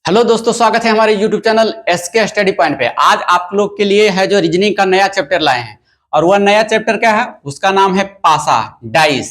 Hello दोस्तों, स्वागत है हमारे YouTube channel SK study point पे। आज आप लोग के लिए है जो रीजनिंग का नया चैप्टर लाए हैं और वह नया चैप्टर क्या है, उसका नाम है पासा डाइस।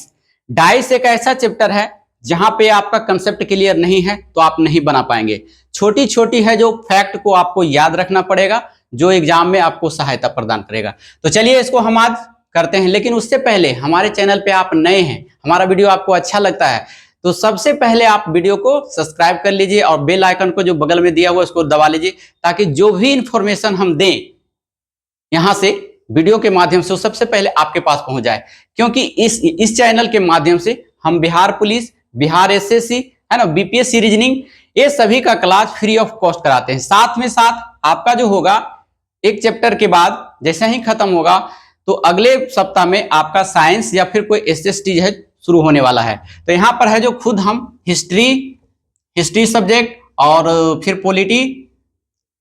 डाइस एक ऐसा चैप्टर है जहां पे आपका कंसेप्ट क्लियर नहीं है तो आप नहीं बना पाएंगे। छोटी छोटी है जो फैक्ट को आपको याद रखना पड़ेगा, जो एग्जाम में आपको सहायता प्रदान करेगा। तो चलिए इसको हम आज करते हैं, लेकिन उससे पहले हमारे चैनल पे आप नए हैं, हमारा वीडियो आपको अच्छा लगता है तो सबसे पहले आप वीडियो को सब्सक्राइब कर लीजिए और बेल आइकन को जो बगल में दिया हुआ उसको दबा लीजिए, ताकि जो भी इंफॉर्मेशन हम दें यहां से वीडियो के माध्यम से वो सबसे पहले आपके पास पहुंच जाए। क्योंकि इस चैनल के माध्यम से हम बिहार पुलिस, बिहार एसएससी है ना, बीपीएससी रीजनिंग, ये सभी का क्लास फ्री ऑफ कॉस्ट कराते हैं। साथ में साथ आपका जो होगा एक चैप्टर के बाद जैसे ही खत्म होगा तो अगले सप्ताह में आपका साइंस या फिर कोई एसएसटी है शुरू होने वाला है। तो यहाँ पर है जो खुद हम हिस्ट्री सब्जेक्ट और फिर पॉलिटी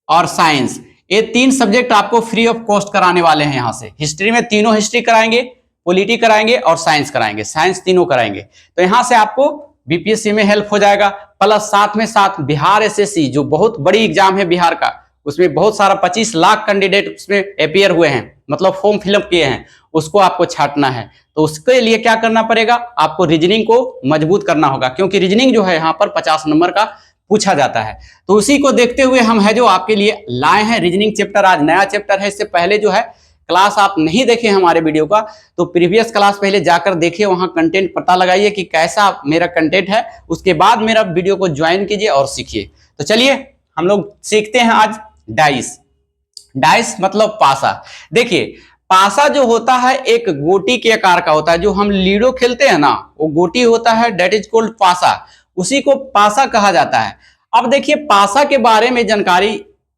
और साइंस, ये तीन सब्जेक्ट आपको फ्री ऑफ कॉस्ट कराने वाले हैं। यहाँ से हिस्ट्री में तीनों हिस्ट्री कराएंगे, पॉलिटी कराएंगे और साइंस कराएंगे, साइंस तीनों कराएंगे। तो यहाँ से आपको बीपीएससी में हेल्प हो जाएगा, प्लस साथ में साथ बिहार एसएससी जो बहुत बड़ी एग्जाम है बिहार का, उसमें बहुत सारा 25 लाख कैंडिडेट उसमें अपियर हुए हैं, मतलब फॉर्म फिलअप किए हैं, उसको आपको छांटना है। तो उसके लिए क्या करना पड़ेगा, आपको रीजनिंग को मजबूत करना होगा, क्योंकि रीजनिंग जो है यहाँ पर 50 नंबर का पूछा जाता है। तो उसी को देखते हुए हम है जो आपके लिए लाए हैं रीजनिंग चैप्टर। आज नया चैप्टर है। इससे पहले जो है क्लास आप नहीं देखे हमारे वीडियो का तो प्रीवियस क्लास पहले जाकर देखिए, वहां कंटेंट पता लगाइए कि कैसा मेरा कंटेंट है, उसके बाद मेरा वीडियो को ज्वाइन कीजिए और सीखिए। तो चलिए हम लोग सीखते हैं आज डाइस। डाइस मतलब पासा। देखिए पासा जो होता है एक गोटी के आकार का होता है, जो हम लीडो खेलते हैं ना, वो गोटी होता है, डेट इज कॉल्ड पासा, उसी को पासा कहा जाता है। अब देखिए पासा के बारे में जानकारी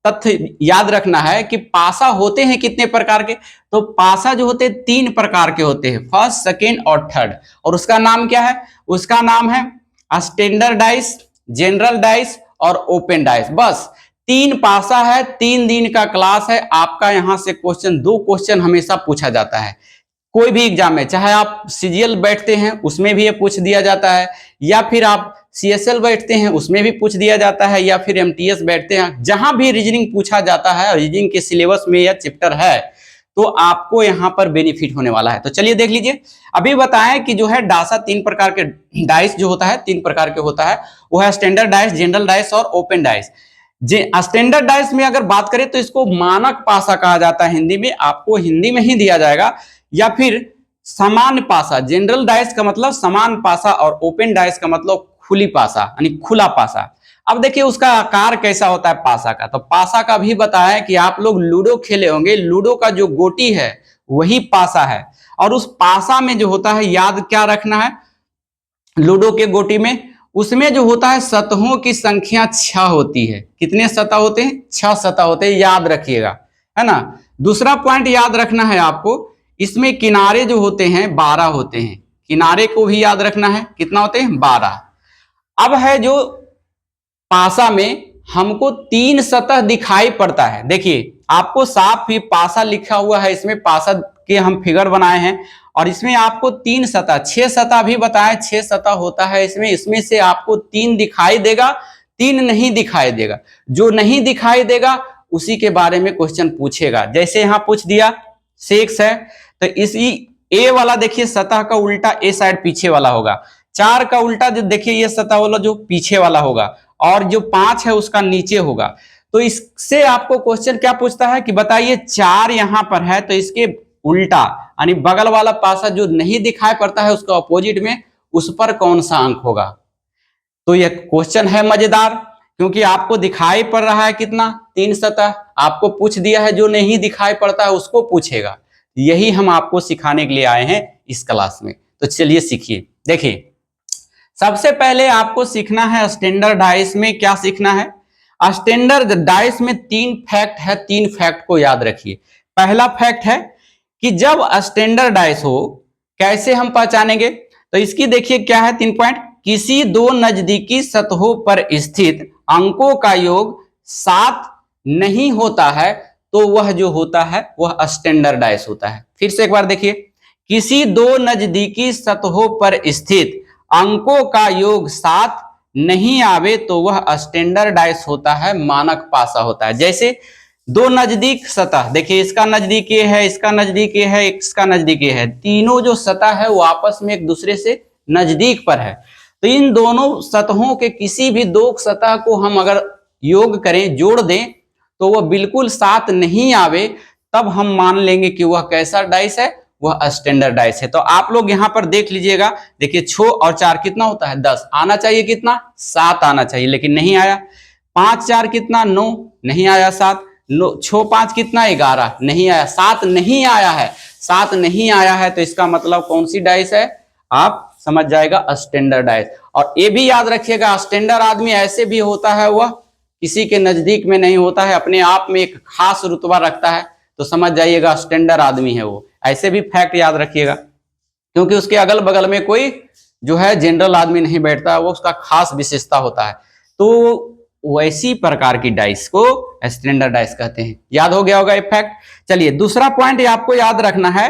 तथ्य याद रखना है कि पासा होते हैं कितने प्रकार के। तो पासा जो होते हैं 3 प्रकार के होते हैं, फर्स्ट, सेकेंड और थर्ड। और उसका नाम क्या है, उसका नाम है स्टैंडर्ड डाइस, जनरल डाइस और ओपन डाइस। बस 3 पासा है, 3 दिन का क्लास है। आपका यहां से क्वेश्चन 2 क्वेश्चन हमेशा पूछा जाता है कोई भी एग्जाम में, चाहे आप सीजीएल बैठते हैं उसमें भी ये पूछ दिया जाता है, या फिर आप सीएसएल बैठते हैं उसमें भी पूछ दिया जाता है, या फिर एमटीएस बैठते हैं, जहां भी रीजनिंग पूछा जाता है, रीजनिंग के सिलेबस में यह चैप्टर है, तो आपको यहां पर बेनिफिट होने वाला है। तो चलिए देख लीजिए। अभी बताएं कि जो है डासा 3 प्रकार के डाइस जो होता है 3 प्रकार के होता है, वो है स्टैंडर्ड डाइस, जनरल डाइस और ओपन डाइस। स्टैंडर्ड डाइस में अगर बात करें तो इसको मानक पासा कहा जाता है हिंदी में, आपको हिंदी में ही दिया जाएगा, या फिर समान पासा। जनरल डाइस का मतलब समान पासा और ओपन डाइस का मतलब खुली पासा, यानी खुला पासा। अब देखिए उसका आकार कैसा होता है पासा का। तो पासा का भी बताया कि आप लोग लूडो खेले होंगे, लूडो का जो गोटी है वही पासा है, और उस पासा में जो होता है याद क्या रखना है, लूडो के गोटी में उसमें जो होता है सतहों की संख्या 6 होती है। कितने सतह होते हैं, 6 सतह होते हैं, याद रखिएगा, है ना। दूसरा पॉइंट याद रखना है आपको, इसमें किनारे जो होते हैं 12 होते हैं, किनारे को भी याद रखना है, कितना होते हैं 12। अब है जो पासा में हमको 3 सतह दिखाई पड़ता है। देखिए आपको साफ ही पासा लिखा हुआ है, इसमें पासा के हम फिगर बनाए हैं, और इसमें आपको 3 सतह, 6 सतह भी बताए, 6 सतह होता है इसमें से आपको 3 दिखाई देगा, 3 नहीं दिखाई देगा। जो नहीं दिखाई देगा उसी के बारे में क्वेश्चन पूछेगा। जैसे यहां पूछ दिया 6 है, तो इसी ए वाला देखिए सतह का उल्टा ए साइड पीछे वाला होगा, 4 का उल्टा जो देखिए ये सतह वाला जो पीछे वाला होगा, और जो 5 है उसका नीचे होगा। तो इससे आपको क्वेश्चन क्या पूछता है कि बताइए 4 यहां पर है तो इसके उल्टा यानी बगल वाला पासा जो नहीं दिखाई पड़ता है उसका अपोजिट में, उस पर कौन सा अंक होगा। तो यह क्वेश्चन है मजेदार, क्योंकि आपको दिखाई पड़ रहा है कितना, 3 सतह, आपको पूछ दिया है जो नहीं दिखाई पड़ता है उसको पूछेगा। यही हम आपको सिखाने के लिए आए हैं इस क्लास में। तो चलिए सीखिए। देखिए सबसे पहले आपको सीखना है स्टैंडर्ड डाइस में क्या सीखना है। स्टैंडर्ड डाइस में 3 फैक्ट है, 3 फैक्ट को याद रखिए। पहला फैक्ट है कि जब स्टैंडर्ड डाइस हो कैसे हम पहचानेंगे, तो इसकी देखिए क्या है 3 पॉइंट। किसी 2 नजदीकी सतहों पर स्थित अंकों का योग 7 नहीं होता है तो वह जो होता है वह स्टैंडर्ड डाइस होता है। फिर से एक बार देखिए, किसी 2 नजदीकी सतहों पर स्थित अंकों का योग 7 नहीं आवे तो वह स्टैंडर्ड डाइस होता है, मानक पासा होता है। जैसे दो नजदीक सतह, देखिए इसका नजदीक ये है, इसका नजदीक ये है, इसका नजदीक ये है, तीनों जो सतह है वो आपस में एक दूसरे से नजदीक पर है। तो इन दोनों सतहों के किसी भी दो सतह को हम अगर योग करें, जोड़ दें, तो वह बिल्कुल साथ नहीं आवे, तब हम मान लेंगे कि वह कैसा डाइस है, वह स्टैंडर्ड डाइस है। तो आप लोग यहां पर देख लीजिएगा, देखिए 6 और 4 कितना होता है 10, आना चाहिए कितना 7 आना चाहिए, लेकिन नहीं आया। 5 4 कितना 9, नहीं आया 7। 6 5 कितना 11, नहीं आया। 7 नहीं आया है, 7 नहीं आया है, तो इसका मतलब कौन सी डाइस है, आप समझ जाएगा स्टैंडर्ड डाइस। और ये भी याद रखिएगा, स्टैंडर्ड आदमी ऐसे भी होता है, वह किसी के नजदीक में नहीं होता है, अपने आप में एक खास रुतबा रखता है, तो समझ जाइएगा स्टैंडर्ड आदमी है वो। ऐसे भी फैक्ट याद रखिएगा, क्योंकि उसके अगल बगल में कोई जो है जनरल आदमी नहीं बैठता, वो उसका खास विशेषता होता है। तो वैसी प्रकार की डाइस को स्टैंडर्ड डाइस कहते हैं। याद हो गया होगा ये फैक्ट। चलिए दूसरा पॉइंट आपको याद रखना है,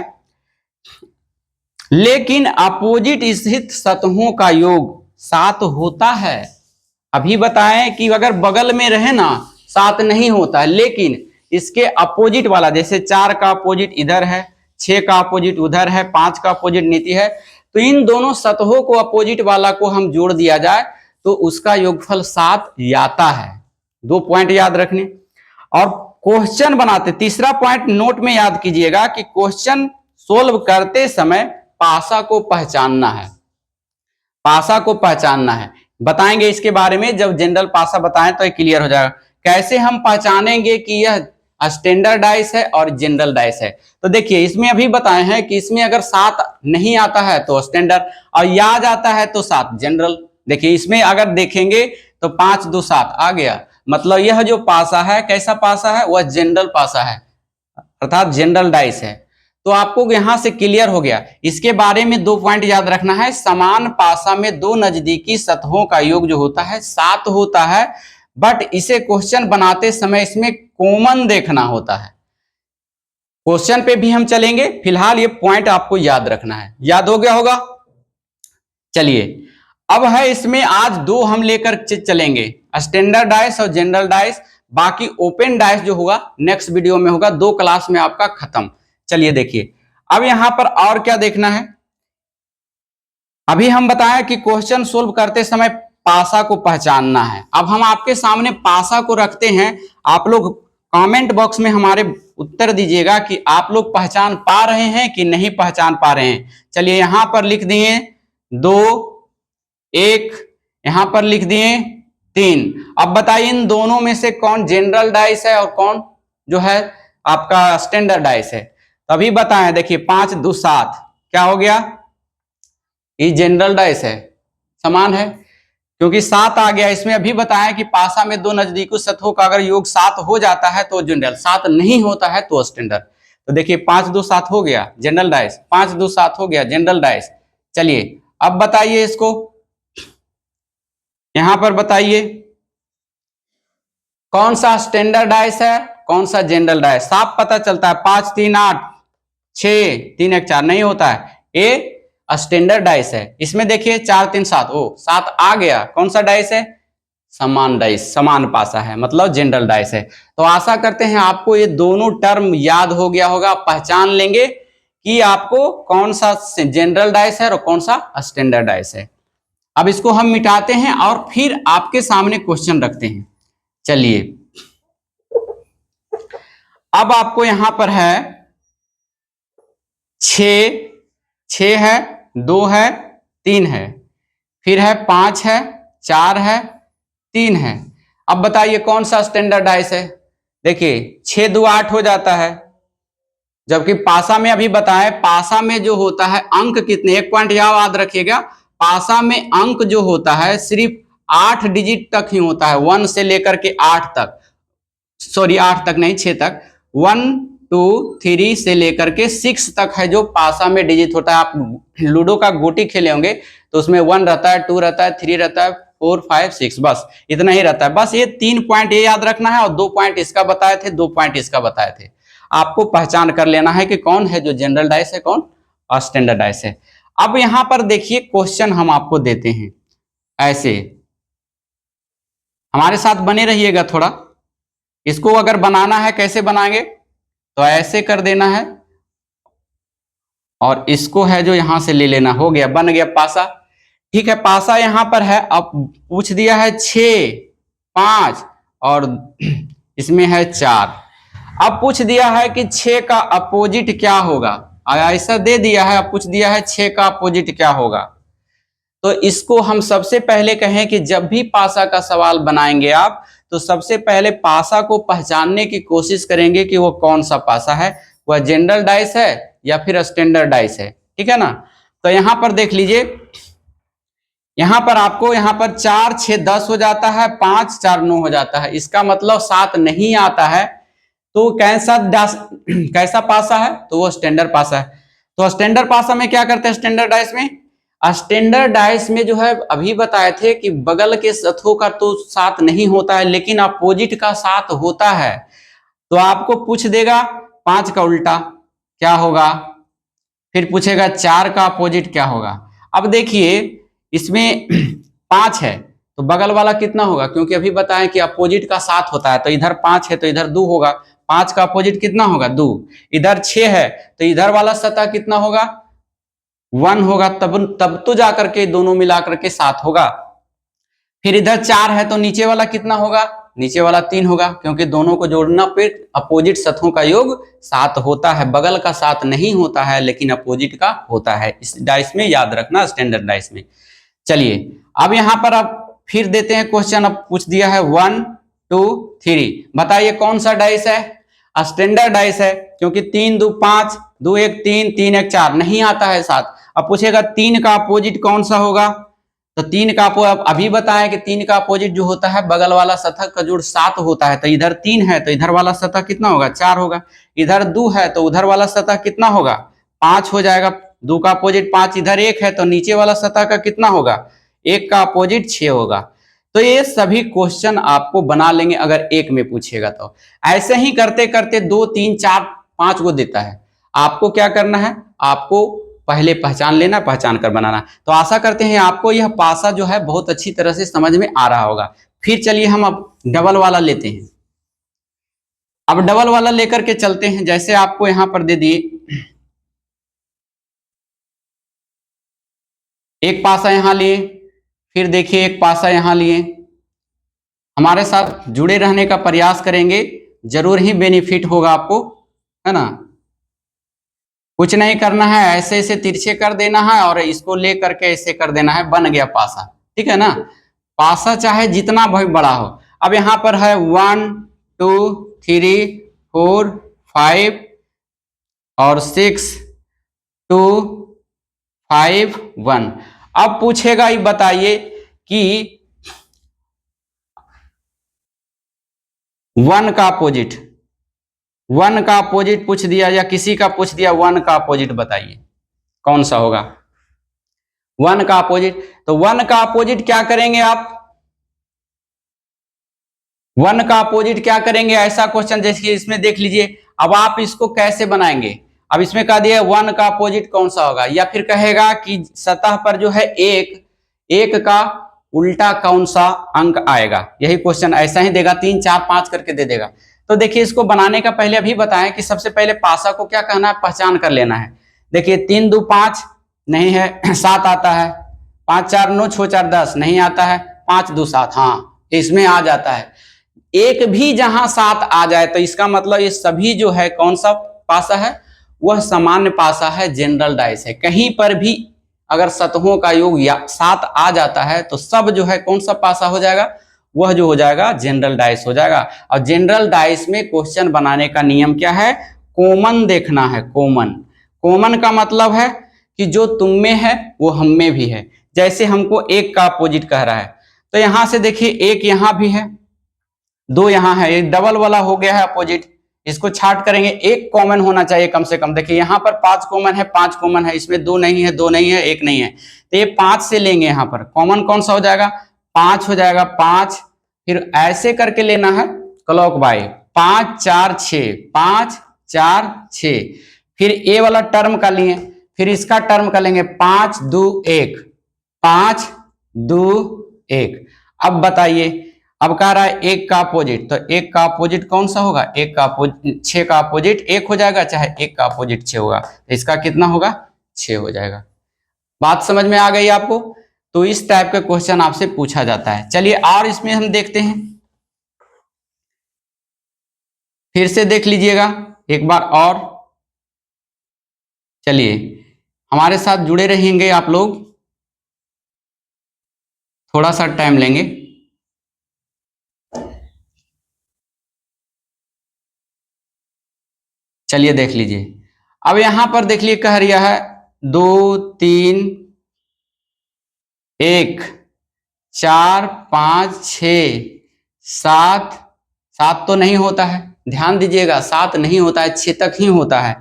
लेकिन अपोजिट स्थित सतहों का योग 7 होता है। अभी बताएं कि अगर बगल में रहे ना 7 नहीं होता है, लेकिन इसके अपोजिट वाला, जैसे 4 का अपोजिट इधर है, 6 का अपोजिट उधर है, 5 का अपोजिट नीचे है, तो इन दोनों सतहों को अपोजिट वाला को हम जोड़ दिया जाए तो उसका योगफल 7 आता है। 2 पॉइंट याद रखने। और क्वेश्चन बनाते, तीसरा पॉइंट नोट में याद कीजिएगा कि क्वेश्चन सोल्व करते समय पासा को पहचानना है, पासा को पहचानना है। बताएंगे इसके बारे में, जब जनरल पासा बताएं तो ये क्लियर हो जाएगा। कैसे हम पहचानेंगे कि यह स्टैंडर्ड डाइस है और जनरल डाइस है। तो देखिए इसमें अभी बताए हैं कि इसमें अगर 7 नहीं आता है तो स्टैंडर्ड, और या आ जाता है तो 7 जनरल। देखिए इसमें अगर देखेंगे तो 5 2 7 आ गया, मतलब यह जो पासा है कैसा पासा है, वह जनरल पासा है, अर्थात जनरल डाइस है। तो आपको यहां से क्लियर हो गया। इसके बारे में 2 पॉइंट याद रखना है। समान पासा में दो नजदीकी सतहों का योग जो होता है 7 होता है, बट इसे क्वेश्चन बनाते समय इसमें कॉमन देखना होता है। क्वेश्चन पे भी हम चलेंगे, फिलहाल ये पॉइंट आपको याद रखना है। याद हो गया होगा। चलिए अब है इसमें आज 2 हम लेकर चलेंगे, स्टैंडर्ड डाइस और जनरल डाइस। बाकी ओपन डाइस जो होगा नेक्स्ट वीडियो में होगा, 2 क्लास में आपका खत्म। चलिए देखिए अब यहां पर और क्या देखना है। अभी हम बताएं कि क्वेश्चन सोल्व करते समय पासा को पहचानना है। अब हम आपके सामने पासा को रखते हैं, आप लोग कमेंट बॉक्स में हमारे उत्तर दीजिएगा कि आप लोग पहचान पा रहे हैं कि नहीं पहचान पा रहे हैं। चलिए यहां पर लिख दिए 2, 1, यहां पर लिख दिए 3। अब बताइए इन दोनों में से कौन जनरल डाइस है और कौन जो है आपका स्टैंडर्ड डाइस है। तभी बताएं, देखिए 5 2 7 क्या हो गया, ये जनरल डाइस है, समान है, क्योंकि 7 आ गया। इसमें अभी बताया कि पासा में दो नजदीकी सतहों का अगर योग 7 हो जाता है तो जनरल, 7 नहीं होता है तो स्टैंडर्ड। तो देखिए 5 2 7 हो गया जनरल डाइस, 5 2 7 हो गया जनरल डाइस। चलिए अब बताइए इसको, यहां पर बताइए कौन सा स्टैंडर्ड डाइस है, कौन सा जनरल डाइस। साफ पता चलता है, 5 3 8 6 3 1 4 नहीं होता है, ये स्टैंडर्ड डाइस है। इसमें देखिए 4 3 7, ओ 7 आ गया, कौन सा डाइस है, समान डाइस, समान पासा है, मतलब जनरल डाइस है। तो आशा करते हैं आपको ये दोनों टर्म याद हो गया होगा, पहचान लेंगे कि आपको कौन सा जनरल डाइस है और कौन सा स्टैंडर्ड डाइस है। अब इसको हम मिटाते हैं और फिर आपके सामने क्वेश्चन रखते हैं। चलिए अब आपको यहां पर है 6 है, 2 है, 3 है, फिर है 5 है, 4 है, 3 है। अब बताइए कौन सा स्टैंडर्ड डाइस है। देखिए 6 2 8 हो जाता है, जबकि पासा में अभी बताएं, पासा में जो होता है अंक कितने, एक पॉइंट याद रखिएगा, पासा में अंक जो होता है सिर्फ 8 डिजिट तक ही होता है, 1 से लेकर के 8 तक, सॉरी 8 तक नहीं 6 तक, 1 2 3 से लेकर के 6 तक है जो पासा में डिजिट होता है। आप लूडो का गोटी खेले होंगे तो उसमें 1 रहता है, 2 रहता है, 3 रहता है, 4 5 6, बस इतना ही रहता है। बस ये 3 पॉइंट ये याद रखना है और 2 पॉइंट इसका बताए थे, 2 पॉइंट इसका बताए थे। आपको पहचान कर लेना है कि कौन है जो जनरल डाइस है, कौन स्टैंडर्ड डाइस है। अब यहां पर देखिए क्वेश्चन हम आपको देते हैं ऐसे, हमारे साथ बने रहिएगा थोड़ा। इसको अगर बनाना है कैसे बनाएंगे, तो ऐसे कर देना है और इसको है जो यहां से ले लेना, हो गया, बन गया पासा। ठीक है, पासा यहां पर है। अब पूछ दिया है 6, 5 और इसमें है 4। अब पूछ दिया है कि 6 का अपोजिट क्या होगा, ऐसा दे दिया है। अब पूछ दिया है 6 का अपोजिट क्या होगा। तो इसको हम सबसे पहले कहें कि जब भी पासा का सवाल बनाएंगे आप, तो सबसे पहले पासा को पहचानने की कोशिश करेंगे कि वो कौन सा पासा है, वह जनरल डाइस है या फिर स्टैंडर्ड डाइस है। ठीक है ना। तो यहां पर देख लीजिए, यहां पर आपको यहां पर 4 6 10 हो जाता है, 5 4 9 हो जाता है। इसका मतलब 7 नहीं आता है। तो कैसा पासा है, तो वो स्टैंडर्ड पासा है। तो स्टैंडर्ड पासा में क्या करते हैं, स्टैंडर्ड डाइस में, स्टैंडर्ड डाइस में जो है अभी बताए थे कि बगल के सतहों का तो 7 नहीं होता है, लेकिन अपोजिट का 7 होता है। तो आपको पूछ देगा 5 का उल्टा क्या होगा, फिर पूछेगा 4 का अपोजिट क्या होगा। अब देखिए इसमें 5 है तो बगल वाला कितना होगा, क्योंकि अभी बताएं कि अपोजिट का 7 होता है, तो इधर 5 है तो इधर 2 होगा। 5 का अपोजिट कितना होगा, 2। इधर 6 है तो इधर वाला सतह कितना होगा, 1 होगा। तब तो जाकर के दोनों मिलाकर के 7 होगा। फिर इधर 4 है तो नीचे वाला कितना होगा, नीचे वाला 3 होगा, क्योंकि दोनों को जोड़ना फिर अपोजिट सतहों का योग 7 होता है। बगल का 7 नहीं होता है, लेकिन अपोजिट का होता है। इस डाइस में याद रखना, स्टैंडर्ड डाइस में। चलिए अब यहां पर अब फिर देते हैं क्वेश्चन। अब पूछ दिया है 1 2 3, बताइए कौन सा डाइस है, स्टैंडर्ड डाइस है, क्योंकि 3 2 5, 2 1 3, 3 1 4 नहीं आता है 7। अब पूछेगा 3 का अपोजिट कौन सा होगा, तो 3 का अभी बताएं कि 3 का अपोजिट जो होता है बगल वाला सतह का जोड़ 7 होता है। तो इधर 3 है तो इधर वाला सतह कितना होगा, 4 होगा। इधर 2 है तो उधर वाला सतह कितना होगा, 5 हो जाएगा। 2 का अपोजिट 5, इधर 1 है तो नीचे वाला सतह का कितना होगा, 1 का अपोजिट 6 होगा। तो ये सभी क्वेश्चन आपको बना लेंगे अगर एक में पूछेगा तो। ऐसे ही करते करते 2 3 4 5 को देता है। आपको क्या करना है, आपको पहले पहचान लेना, पहचान कर बनाना। तो आशा करते हैं आपको यह पासा जो है बहुत अच्छी तरह से समझ में आ रहा होगा। फिर चलिए हम अब डबल वाला लेते हैं। अब डबल वाला लेकर के चलते हैं। जैसे आपको यहां पर दे दिए एक पासा यहां लिए, फिर देखिए एक पासा यहां लिए। हमारे साथ जुड़े रहने का प्रयास करेंगे, जरूर ही बेनिफिट होगा आपको, है ना। कुछ नहीं करना है, ऐसे ऐसे तिरछे कर देना है और इसको ले करके ऐसे कर देना है, बन गया पासा। ठीक है ना। पासा चाहे जितना भी बड़ा हो। अब यहां पर है 1 2 3 4 5 और 6 2 5 1। अब पूछेगा, ये बताइए कि 1 का अपोजिट, 1 का अपोजिट पूछ दिया या किसी का पूछ दिया, 1 का अपोजिट बताइए कौन सा होगा। 1 का अपोजिट, तो 1 का अपोजिट क्या करेंगे आप, 1 का अपोजिट क्या करेंगे, ऐसा क्वेश्चन जैसे इसमें देख लीजिए। अब आप इसको कैसे बनाएंगे, अब इसमें कह दिया 1 का अपोजिट कौन सा होगा, या फिर कहेगा कि सतह पर जो है एक का उल्टा कौन सा अंक आएगा। यही क्वेश्चन ऐसा ही देगा, 3 4 5 करके दे देगा। तो देखिए इसको बनाने का पहले अभी बताएं कि सबसे पहले पासा को क्या कहना है, पहचान कर लेना है। देखिए 3 2 5 नहीं है, 7 आता है। 5 4 9 6 4 10 नहीं आता है। 5 2 7, हाँ इसमें आ जाता है। एक भी जहां 7 आ जाए तो इसका मतलब ये सभी जो है कौन सा पासा है, वह सामान्य पासा है, जनरल डाइस है। कहीं पर भी अगर सतहों का योग 7 आ जाता है तो सब जो है कौन सा पासा हो जाएगा, वह जो हो जाएगा जनरल डाइस हो जाएगा। और जनरल डाइस में क्वेश्चन बनाने का नियम क्या है, कॉमन देखना है। कॉमन, कॉमन का मतलब है कि जो तुम में है वो हम में भी है। जैसे हमको 1 का अपोजिट कह रहा है, तो यहां से देखिए 1 यहां भी है, 2 यहां है, एक डबल वाला हो गया है अपोजिट। इसको छाट करेंगे, 1 कॉमन होना चाहिए कम से कम। देखिए यहाँ पर 5 कॉमन है, 5 कॉमन है, इसमें 2 नहीं है, 2 नहीं है, 1 नहीं है, तो ये 5 से लेंगे। यहाँ पर कॉमन कौन सा हो जाएगा, 5 हो जाएगा, 5। फिर ऐसे करके लेना है क्लॉक बाय, 5 4 6, 5 4 6। फिर ए वाला टर्म का लिए, फिर इसका टर्म का लेंगे, 5 2 1, 5 2 1। अब बताइए अब कह रहा है एक का अपोजिट, तो एक का अपोजिट कौन सा होगा, एक का अपोजिट 6 का अपोजिट 1 हो जाएगा, चाहे एक का अपोजिट 6 होगा, तो इसका कितना होगा 6 हो जाएगा। बात समझ में आ गई आपको। तो इस टाइप का क्वेश्चन आपसे पूछा जाता है। चलिए और इसमें हम देखते हैं, फिर से देख लीजिएगा एक बार और। चलिए हमारे साथ जुड़े रहेंगे आप लोग, थोड़ा सा टाइम लेंगे। चलिए देख लीजिए, अब यहां पर देख लीजिए कह रहा है 2 3 1 4 5 6 7, 7 तो नहीं होता है, ध्यान दीजिएगा 7 नहीं होता है, 6 तक ही होता है,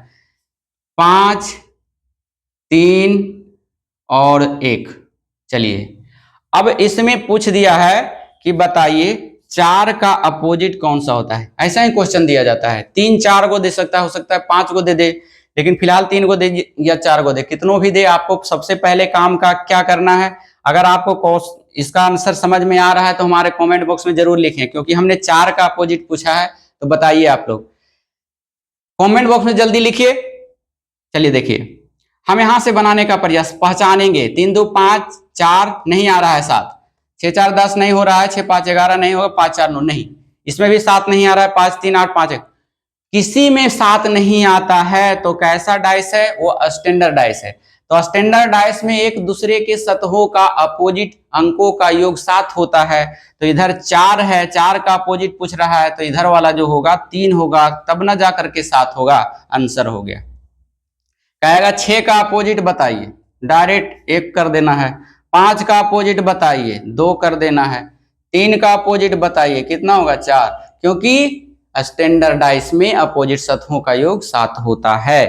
5 3 और 1। चलिए अब इसमें पूछ दिया है कि बताइए 4 का अपोजिट कौन सा होता है। ऐसा ही क्वेश्चन दिया जाता है, 3 4 को दे सकता है, हो सकता है 5 को दे दे, लेकिन फिलहाल 3 को दे या 4 को दे, कितनों भी दे। आपको सबसे पहले काम का क्या करना है, अगर आपको इसका आंसर समझ में आ रहा है तो हमारे कमेंट बॉक्स में जरूर लिखें, क्योंकि हमने 4 का अपोजिट पूछा है। तो बताइए आप लोग कमेंट बॉक्स में जल्दी लिखिए। चलिए देखिए हम यहां से बनाने का प्रयास पहचानेंगे। 3 2 5 4 नहीं आ रहा है, 7 6 4 10 नहीं हो रहा है, 6 5 11 नहीं होगा, 5 4 9 नहीं, इसमें भी 7 नहीं आ रहा है, 5 3 8 5 1, किसी में 7 नहीं आता है। तो कैसा डाइस है, वो स्टैंडर्ड डाइस है। तो स्टैंडर्ड डाइस में एक दूसरे के सतहों का अपोजिट अंकों का योग 7 होता है। तो इधर 4 है, 4 का अपोजिट पूछ रहा है, तो इधर वाला जो होगा 3 होगा, तब ना जा करके 7 होगा, आंसर हो गया। कहेगा 6 का अपोजिट बताइए, डायरेक्ट 1 कर देना है। 5 का अपोजिट बताइए, 2 कर देना है। 3 का अपोजिट बताइए, कितना होगा 4, क्योंकि स्टैंडर्ड डाइस में अपोजिट सतहों का योग 7 होता है।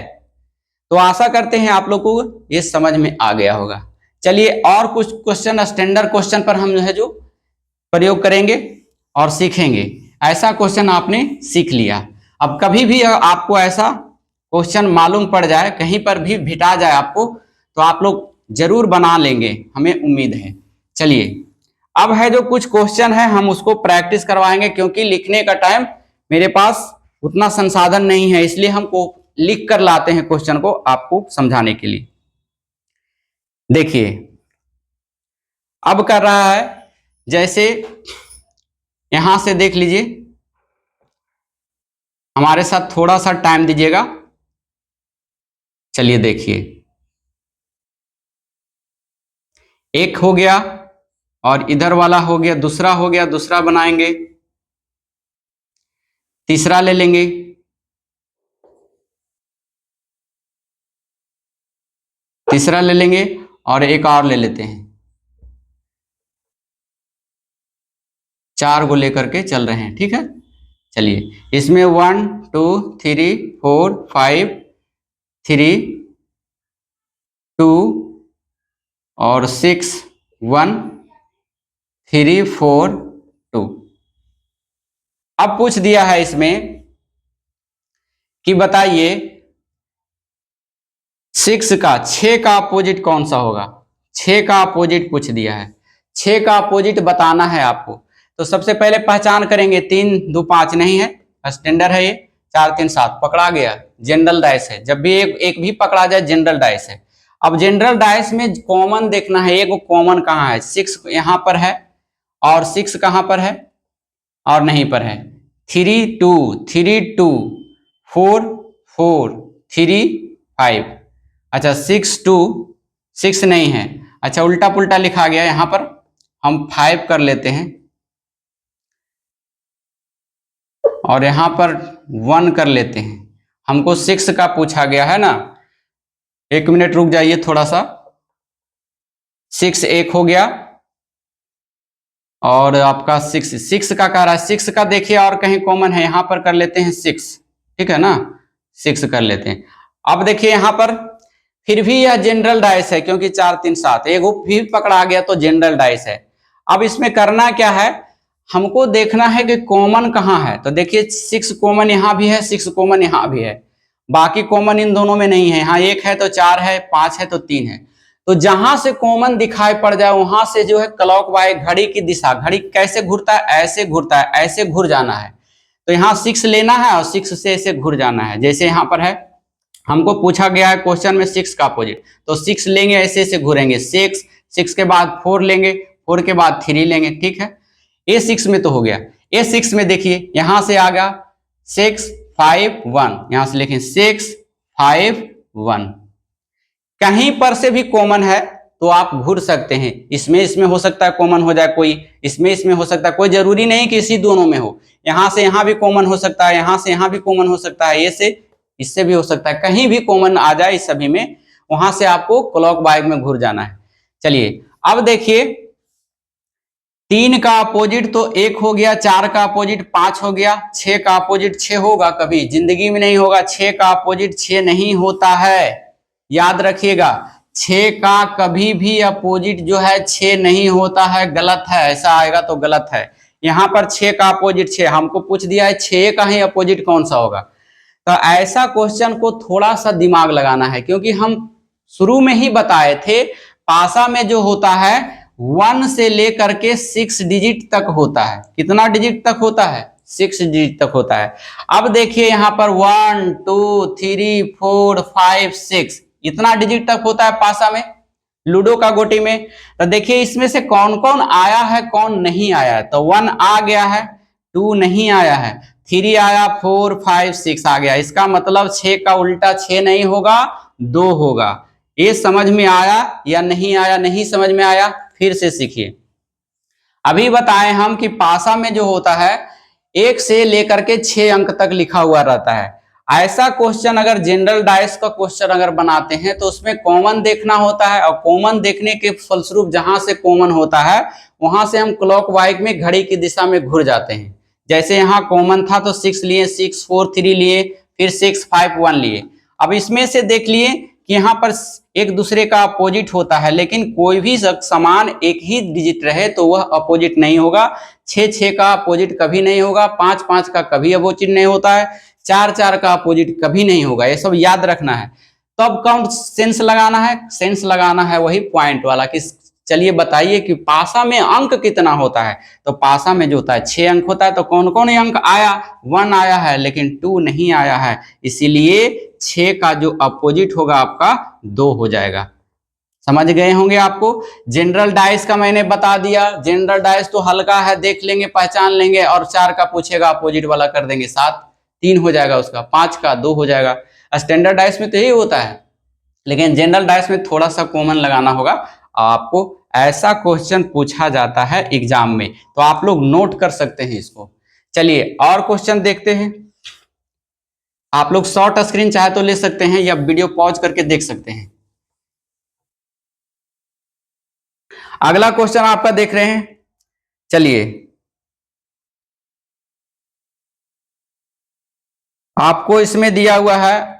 तो आशा करते हैं आप लोगों को ये समझ में आ गया होगा। चलिए और कुछ क्वेश्चन स्टैंडर्ड क्वेश्चन पर हम जो है जो प्रयोग करेंगे और सीखेंगे। ऐसा क्वेश्चन आपने सीख लिया, अब कभी भी आपको ऐसा क्वेश्चन मालूम पड़ जाए, कहीं पर भी भिटा जाए आपको, तो आप लोग जरूर बना लेंगे, हमें उम्मीद है। चलिए अब है जो कुछ क्वेश्चन है हम उसको प्रैक्टिस करवाएंगे, क्योंकि लिखने का टाइम मेरे पास उतना संसाधन नहीं है, इसलिए हमको लिख कर लाते हैं क्वेश्चन को आपको समझाने के लिए। देखिए अब कर रहा है, जैसे यहां से देख लीजिए, हमारे साथ थोड़ा सा टाइम दीजिएगा। चलिए देखिए, एक हो गया और इधर वाला हो गया, दूसरा हो गया, दूसरा बनाएंगे, तीसरा ले लेंगे, तीसरा ले लेंगे और एक और ले लेते हैं। 4 को लेकर के चल रहे हैं, ठीक है। चलिए इसमें 1 2 3 4 5 3 2 और 6 1 3 4 2। अब पूछ दिया है इसमें कि बताइए 6 का अपोजिट कौन सा होगा। 6 का अपोजिट पूछ दिया है, 6 का अपोजिट बताना है आपको। तो सबसे पहले पहचान करेंगे, 3 2 5 नहीं है, स्टैंडर्ड है ये, 4 3 7 पकड़ा गया, जनरल डाइस है। जब भी एक भी पकड़ा जाए जनरल डाइस है। अब जनरल डाइस में कॉमन देखना है, एक कॉमन कहाँ है, 6 यहाँ पर है और 6 कहाँ पर है और नहीं पर है, 3 2 3 2 4 4 3 5। अच्छा 6 2 6 नहीं है, अच्छा उल्टा पुल्टा लिखा गया, यहां पर हम 5 कर लेते हैं और यहां पर 1 कर लेते हैं। हमको 6 का पूछा गया है ना, 1 मिनट रुक जाइए थोड़ा सा। 6 एक हो गया और आपका 6 का कह रहा है, 6 का देखिए और कहीं कॉमन है, यहां पर कर लेते हैं 6, ठीक है ना, 6 कर लेते हैं। अब देखिए यहां पर फिर भी यह जनरल डाइस है, क्योंकि 4 3 7 एक भी पकड़ा गया तो जनरल डाइस है। अब इसमें करना क्या है, हमको देखना है कि कॉमन कहाँ है। तो देखिए 6 कॉमन यहाँ भी है, 6 कॉमन यहाँ भी है, बाकी कॉमन इन दोनों में नहीं है। यहाँ 1 है तो 4 है, 5 है तो 3 है। तो जहां से कॉमन दिखाई पड़ जाए वहां से जो है क्लॉकवाइज घड़ी की दिशा, घड़ी कैसे घूरता है, ऐसे घूरता है, ऐसे घूर जाना है। तो यहाँ 6 लेना है और 6 से ऐसे घूर जाना है। जैसे यहाँ पर है, हमको पूछा गया है क्वेश्चन में 6 का अपोजिट, तो 6 लेंगे, ऐसे ऐसे घूरेंगे, 6 के बाद 4 लेंगे, 4 के बाद 3 लेंगे, ठीक है। A6 में तो हो गया। A6 में देखिए यहां से आ गया 6 5 1, यहां से लिखें 6 5 1। कहीं पर से भी कॉमन है तो आप घूर सकते हैं, इसमें हो सकता है कॉमन हो जाए, कोई इसमें हो सकता है, कोई जरूरी नहीं कि इसी दोनों में हो। यहां से यहां भी कॉमन हो सकता है, यहां से यहां भी कॉमन हो सकता है, ये से इससे भी हो सकता है, कहीं भी कॉमन आ जाए इस सभी में, वहां से आपको क्लॉकवाइज में घूर जाना है। चलिए अब देखिए 3 का अपोजिट तो 1 हो गया, 4 का अपोजिट 5 हो गया, 6 का अपोजिट 6 होगा, कभी जिंदगी में नहीं होगा। 6 का अपोजिट 6 नहीं होता है, याद रखिएगा। 6 का कभी भी अपोजिट जो है 6 नहीं होता है, गलत है, ऐसा आएगा तो गलत है। यहां पर 6 का अपोजिट 6 हमको पूछ दिया है, 6 का ही अपोजिट कौन सा होगा। तो ऐसा क्वेश्चन को थोड़ा सा दिमाग लगाना है, क्योंकि हम शुरू में ही बताए थे पासा में जो होता है 1 से लेकर के 6 डिजिट तक होता है। कितना डिजिट तक होता है? 6 डिजिट तक होता है। अब देखिए यहां पर 1 2 3 4 5 6 इतना डिजिट तक होता है पासा में, लूडो का गोटी में। तो देखिए इसमें से कौन कौन आया है, कौन नहीं आया है। तो 1 आ गया है, 2 नहीं आया है, 3 आया, 4 5 6 आ गया। इसका मतलब 6 का उल्टा 6 नहीं होगा, 2 होगा। ये समझ में आया या नहीं आया? नहीं समझ में आया, फिर से सीखिए। अभी बताएं हम कि पासा में जो होता है 1 से लेकर के 6 अंक तक लिखा हुआ रहता है। ऐसा क्वेश्चन अगर जनरल डाइस का क्वेश्चन अगर बनाते हैं तो उसमें कॉमन देखना होता है, और कॉमन देखने के फलस्वरूप जहां से कॉमन होता है वहां से हम क्लॉकवाइज में घड़ी की दिशा में घुर जाते हैं। जैसे यहाँ कॉमन था तो 6 लिए, 6 4 3 लिए, फिर 6 5 1 लिए। अब इसमें से देख लिए कि यहाँ पर एक दूसरे का अपोजिट होता है, लेकिन कोई भी समान एक ही डिजिट रहे तो वह अपोजिट नहीं होगा। 6 6 का अपोजिट कभी नहीं होगा, 5 5 का कभी अपोजिट नहीं होता है, 4 4 का अपोजिट कभी नहीं होगा। ये सब याद रखना है। तब कौन सेंस लगाना है? सेंस लगाना है वही पॉइंट वाला कि चलिए बताइए कि पासा में अंक कितना होता है। तो पासा में जो होता है 6 अंक होता है, तो कौन कौन अंक आया? 1 आया है, लेकिन 2 नहीं आया है, इसीलिए 6 का जो अपोजिट होगा आपका 2 हो जाएगा। समझ गए होंगे आपको। जनरल डाइस का मैंने बता दिया। जनरल डाइस तो हल्का है, देख लेंगे, पहचान लेंगे, और 4 का पूछेगा अपोजिट वाला कर देंगे, 7 3 हो जाएगा उसका, 5 का 2 हो जाएगा। स्टैंडर्ड डाइस में तो यही होता है, लेकिन जनरल डाइस में थोड़ा सा कॉमन लगाना होगा आपको। ऐसा क्वेश्चन पूछा जाता है एग्जाम में, तो आप लोग नोट कर सकते हैं इसको। चलिए और क्वेश्चन देखते हैं। आप लोग शॉर्ट स्क्रीन चाहे तो ले सकते हैं या वीडियो पॉज करके देख सकते हैं। अगला क्वेश्चन आपका देख रहे हैं। चलिए आपको इसमें दिया हुआ है,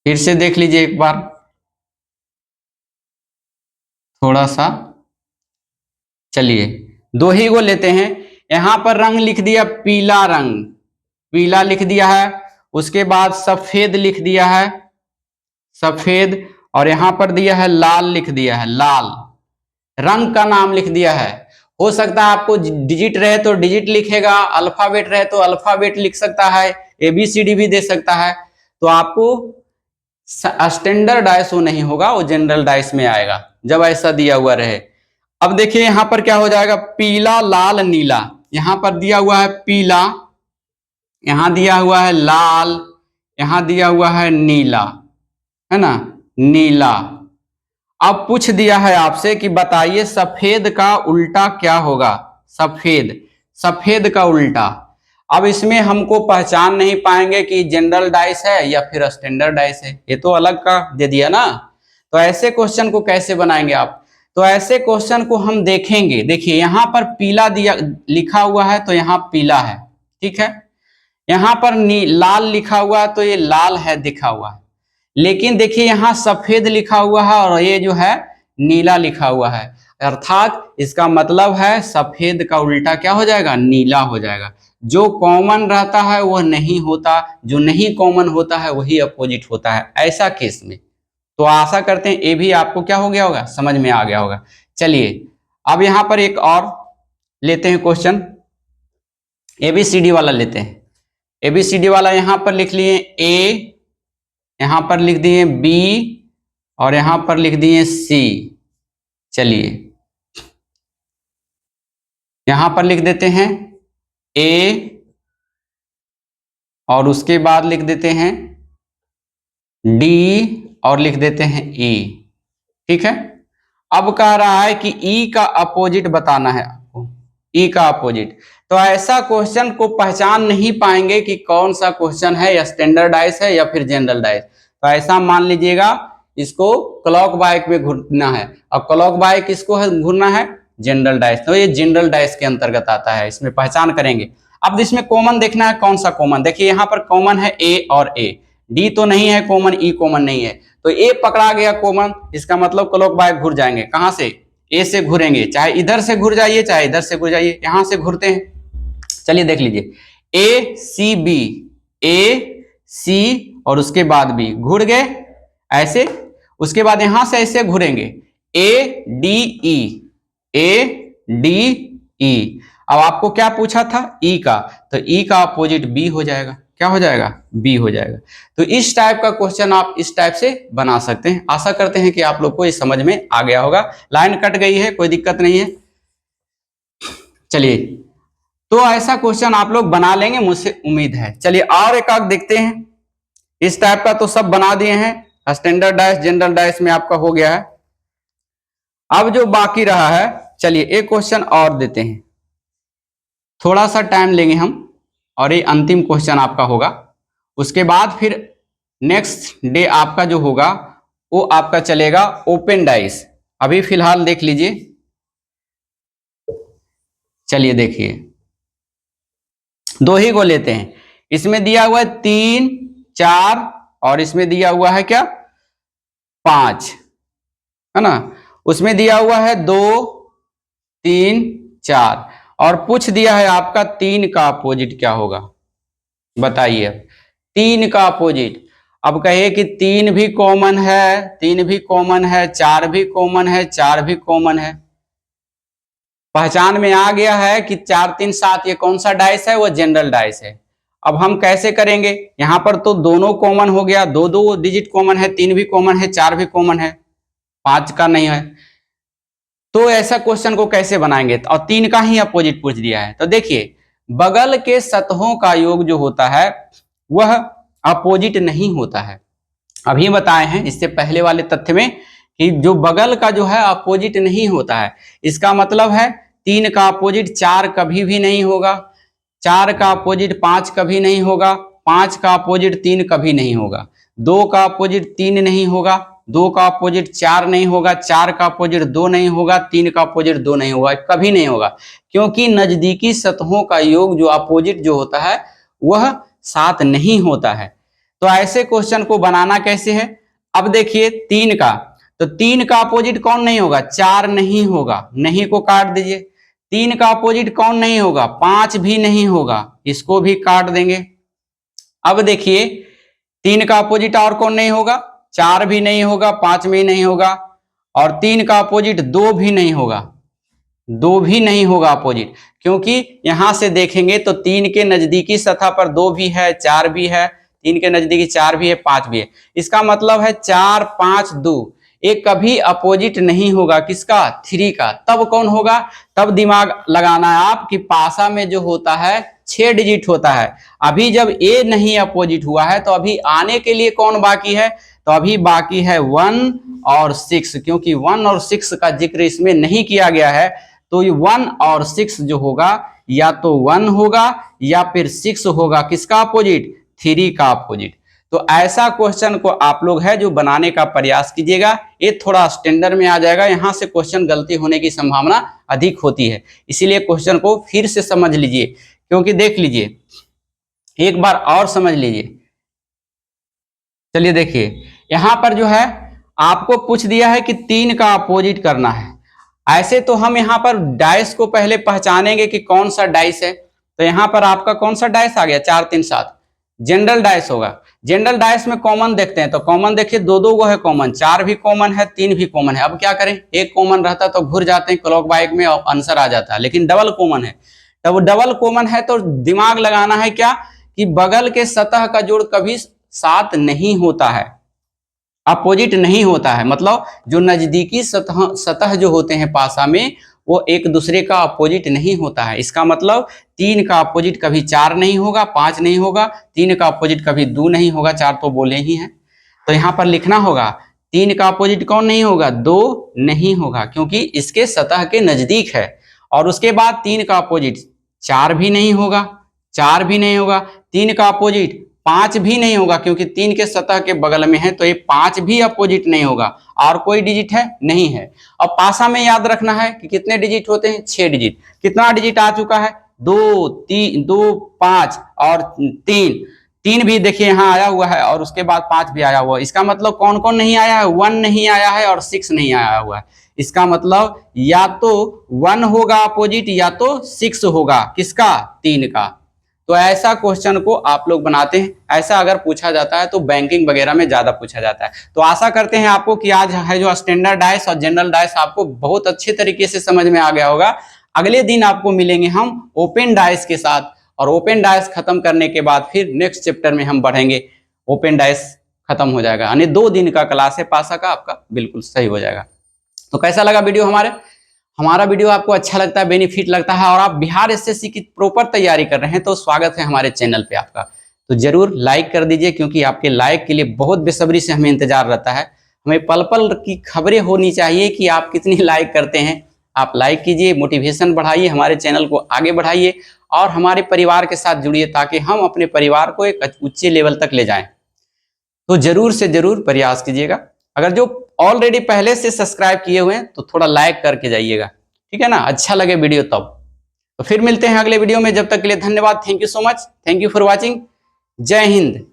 फिर से देख लीजिए एक बार थोड़ा सा। चलिए 2 ही को लेते हैं। यहां पर रंग लिख दिया पीला रंग, पीला लिख दिया है। उसके बाद सफेद लिख दिया है, सफेद। और यहां पर दिया है लाल, लिख दिया है लाल। रंग का नाम लिख दिया है। हो सकता है आपको डिजिट रहे तो डिजिट लिखेगा, अल्फाबेट रहे तो अल्फाबेट लिख सकता है, ABCD भी दे सकता है। तो आपको स्टैंडर्ड डाइस वो नहीं होगा, वो जनरल डाइस में आएगा जब ऐसा दिया हुआ रहे। अब देखिए यहां पर क्या हो जाएगा, पीला लाल नीला। यहां पर दिया हुआ है पीला, यहां दिया हुआ है लाल, यहां दिया हुआ है नीला, है ना, नीला। अब पूछ दिया है आपसे कि बताइए सफेद का उल्टा क्या होगा। सफेद, सफेद का उल्टा। अब इसमें हमको पहचान नहीं पाएंगे कि जनरल डाइस है या फिर स्टैंडर्ड डाइस है, ये तो अलग का दे दिया ना। तो ऐसे क्वेश्चन को कैसे बनाएंगे आप? तो ऐसे क्वेश्चन को हम देखेंगे। देखिए यहां पर पीला दिया लिखा हुआ है तो यहाँ पीला है, ठीक है। यहां पर लाल लिखा हुआ है तो ये लाल है दिखा हुआ है। लेकिन देखिए यहां सफेद लिखा हुआ है और ये जो है नीला लिखा हुआ है, अर्थात इसका मतलब है सफेद का उल्टा क्या हो जाएगा, नीला हो जाएगा। जो कॉमन रहता है वह नहीं होता, जो नहीं कॉमन होता है वही अपोजिट होता है ऐसा केस में। तो आशा करते हैं ये भी आपको क्या हो गया होगा, समझ में आ गया होगा। चलिए अब यहां पर एक और लेते हैं क्वेश्चन, एबीसीडी वाला लेते हैं। एबीसीडी वाला यहां पर लिख लिए ए, यहां पर लिख दिए बी और यहां पर लिख दिए सी। चलिए यहां पर लिख देते हैं ए और उसके बाद लिख देते हैं डी और लिख देते हैं ई। ठीक है, अब कह रहा है कि ई का अपोजिट बताना है आपको, ई का अपोजिट। तो ऐसा क्वेश्चन को पहचान नहीं पाएंगे कि कौन सा क्वेश्चन है, या स्टैंडर्डाइज है या फिर जनरल डाइज। तो ऐसा मान लीजिएगा इसको क्लॉक वाइज में घूरना है, और क्लॉक वाइज किसको है घूरना है, जनरल डाइज। तो ये जनरल डाइज के अंतर्गत आता है, इसमें पहचान करेंगे। अब इसमें कॉमन देखना है, कौन सा कॉमन। देखिए यहाँ पर कॉमन है ए और ए, डी तो नहीं है कॉमन, ई कॉमन नहीं है, तो ए पकड़ा गया कॉमन, इसका मतलब क्लॉक वाइज घुर जाएंगे। कहां से, ए से घुरेंगे, चाहे इधर से घुर जाइए चाहे इधर से घुर जाइए, यहां से घुरते हैं। चलिए देख लीजिए, ए सी बी, ए सी और उसके बाद बी, घुर गए ऐसे। उसके बाद यहां से ऐसे घुरेंगे, A D E, A D E. अब आपको क्या पूछा था, ई का, तो ई का अपोजिट बी हो जाएगा। क्या हो जाएगा, बी हो जाएगा। तो इस टाइप का क्वेश्चन आप इस टाइप से बना सकते हैं। आशा करते हैं कि आप लोग को ये समझ में आ गया होगा। लाइन कट गई है, कोई दिक्कत नहीं है। चलिए तो ऐसा क्वेश्चन आप लोग बना लेंगे, मुझसे उम्मीद है। चलिए और एक आग देखते हैं। इस टाइप का तो सब बना दिए हैं, स्टैंडर्ड डाइस जनरल डाइस में आपका हो गया है। अब जो बाकी रहा है, चलिए एक क्वेश्चन और देते हैं, थोड़ा सा टाइम लेंगे हम, और ये अंतिम क्वेश्चन आपका होगा। उसके बाद फिर नेक्स्ट डे आपका जो होगा वो आपका चलेगा ओपन डाइस। अभी फिलहाल देख लीजिए, चलिए देखिए दो ही को लेते हैं। इसमें दिया हुआ है 3 4 और इसमें दिया हुआ है क्या 5, है ना। उसमें दिया हुआ है 2 3 4 और पूछ दिया है आपका 3 का अपोजिट क्या होगा, बताइए। 3 का अपोजिट, अब कहिए कि 3 भी कॉमन है, 3 भी कॉमन है, 4 भी कॉमन है, 4 भी कॉमन है। पहचान में आ गया है कि 4 3 7 ये कौन सा डाइस है, वो जनरल डाइस है। अब हम कैसे करेंगे, यहां पर तो दोनों कॉमन हो गया, 2 डिजिट कॉमन है, 3 भी कॉमन है, 4 भी कॉमन है, 5 का नहीं है। तो ऐसा क्वेश्चन को कैसे बनाएंगे, और 3 का ही अपोजिट पूछ दिया है। तो देखिए बगल के सतहों का योग जो होता है वह अपोजिट नहीं होता है। अभी बताए हैं इससे पहले वाले तथ्य में कि जो बगल का जो है अपोजिट नहीं होता है। इसका मतलब है 3 का अपोजिट 4 कभी भी नहीं होगा, 4 का अपोजिट 5 कभी नहीं होगा, 5 का अपोजिट 3 कभी नहीं होगा, 2 का अपोजिट 3 नहीं होगा, 2 का अपोजिट 4 नहीं होगा, 4 का अपोजिट 2 नहीं होगा, 3 का अपोजिट 2 नहीं होगा, कभी नहीं होगा। क्योंकि नजदीकी सतहों का योग जो अपोजिट जो होता है वह 7 नहीं होता है। तो ऐसे क्वेश्चन को बनाना कैसे है, अब देखिए 3 का, तो 3 का अपोजिट कौन नहीं होगा, 4 नहीं होगा, नहीं को काट दीजिए। 3 का अपोजिट कौन नहीं होगा, 5 भी नहीं होगा, इसको भी काट देंगे। अब देखिए 3 का अपोजिट और कौन नहीं होगा, 4 भी नहीं होगा, 5 में नहीं होगा, और 3 का अपोजिट 2 भी नहीं होगा, 2 भी नहीं होगा अपोजिट। क्योंकि यहां से देखेंगे तो 3 के नजदीकी सतह पर 2 भी है, 4 भी है, 3 के नजदीकी 4 भी है, 5 भी है। इसका मतलब है 4 5 2 एक कभी अपोजिट नहीं होगा, किसका, 3 का। तब कौन होगा, तब दिमाग लगाना है आप कि पासा में जो होता है 6 डिजिट होता है। अभी जब ए नहीं अपोजिट हुआ है तो अभी आने के लिए कौन बाकी है, तो अभी बाकी है 1 और 6। क्योंकि 1 और 6 का जिक्र इसमें नहीं किया गया है, तो ये 1 और 6 जो होगा या तो 1 होगा या फिर 6 होगा, किसका अपोजिट, 3 का अपोजिट। तो ऐसा क्वेश्चन को आप लोग है जो बनाने का प्रयास कीजिएगा, ये थोड़ा स्टैंडर्ड में आ जाएगा। यहां से क्वेश्चन गलती होने की संभावना अधिक होती है, इसीलिए क्वेश्चन को फिर से समझ लीजिए। क्योंकि देख लीजिए एक बार और समझ लीजिए। चलिए देखिए यहां पर जो है आपको पूछ दिया है कि 3 का अपोजिट करना है। ऐसे तो हम यहां पर डाइस को पहले पहचानेंगे कि कौन सा डाइस है। तो यहाँ पर आपका कौन सा डाइस आ गया, 4 3 7, जनरल डाइस होगा। जनरल डाइस में कॉमन देखते हैं, तो कॉमन देखिए दो दो गो है कॉमन, 4 भी कॉमन है, 3 भी कॉमन है। अब क्या करें, एक कॉमन रहता तो घुर जाते हैं क्लॉक वाइज में और आंसर आ जाता है, लेकिन डबल कॉमन है। तब डबल कॉमन है तो दिमाग लगाना है क्या, कि बगल के सतह का जोड़ कभी 7 नहीं होता है, अपोजिट नहीं होता है। मतलब जो नजदीकी सतह जो होते हैं पासा में, वो एक दूसरे का अपोजिट नहीं होता है। इसका मतलब 3 का अपोजिट कभी 4 नहीं होगा, 5 नहीं होगा, 3 का अपोजिट कभी 2 नहीं होगा, 4 तो बोले ही हैं। तो यहाँ पर लिखना होगा 3 का अपोजिट कौन नहीं होगा, 2 नहीं होगा, क्योंकि इसके सतह के नजदीक है। और उसके बाद 3 का अपोजिट 4 भी नहीं होगा, 4 भी नहीं होगा, 3 का अपोजिट 5 भी नहीं होगा, क्योंकि 3 के सतह के बगल में है, तो ये 5 भी अपोजिट नहीं होगा। और कोई डिजिट है नहीं है। अब पासा में याद रखना है कि कितने डिजिट होते हैं, 6 डिजिट। कितना डिजिट आ चुका है, 2 3 2 5 और 3 भी देखिए यहाँ आया हुआ है, और उसके बाद 5 भी आया हुआ है। इसका मतलब कौन कौन नहीं आया है, 1 नहीं आया है और 6 नहीं आया हुआ है। इसका मतलब या तो 1 होगा अपोजिट, या तो 6 होगा, किसका, 3 का। तो ऐसा क्वेश्चन को आप लोग बनाते हैं, ऐसा अगर पूछा जाता है तो बैंकिंग वगैरह में ज्यादा पूछा जाता है। तो आशा करते हैं आपको कि आज है जो स्टैंडर्ड डाइस और जनरल डाइस आपको बहुत अच्छे तरीके से समझ में आ गया होगा। अगले दिन आपको मिलेंगे हम ओपन डाइस के साथ, और ओपन डाइस खत्म करने के बाद फिर नेक्स्ट चैप्टर में हम बढ़ेंगे। ओपन डाइस खत्म हो जाएगा, यानी 2 दिन का क्लास है पासा का, आपका बिल्कुल सही हो जाएगा। तो कैसा लगा वीडियो हमारा वीडियो आपको अच्छा लगता है, बेनिफिट लगता है, और आप बिहार एसएससी की प्रॉपर तैयारी कर रहे हैं, तो स्वागत है हमारे चैनल पे आपका। तो जरूर लाइक कर दीजिए, क्योंकि आपके लाइक के लिए बहुत बेसब्री से हमें इंतजार रहता है। हमें पल पल की खबरें होनी चाहिए कि आप कितनी लाइक करते हैं। आप लाइक कीजिए, मोटिवेशन बढ़ाइए, हमारे चैनल को आगे बढ़ाइए, और हमारे परिवार के साथ जुड़िए, ताकि हम अपने परिवार को एक उच्च लेवल तक ले जाएं। तो जरूर से जरूर प्रयास कीजिएगा। अगर जो ऑलरेडी पहले से सब्सक्राइब किए हुए हैं तो थोड़ा लाइक करके जाइएगा, ठीक है ना, अच्छा लगे वीडियो तब। तो फिर मिलते हैं अगले वीडियो में, जब तक के लिए धन्यवाद, thank you so much, thank you for watching, जय हिंद।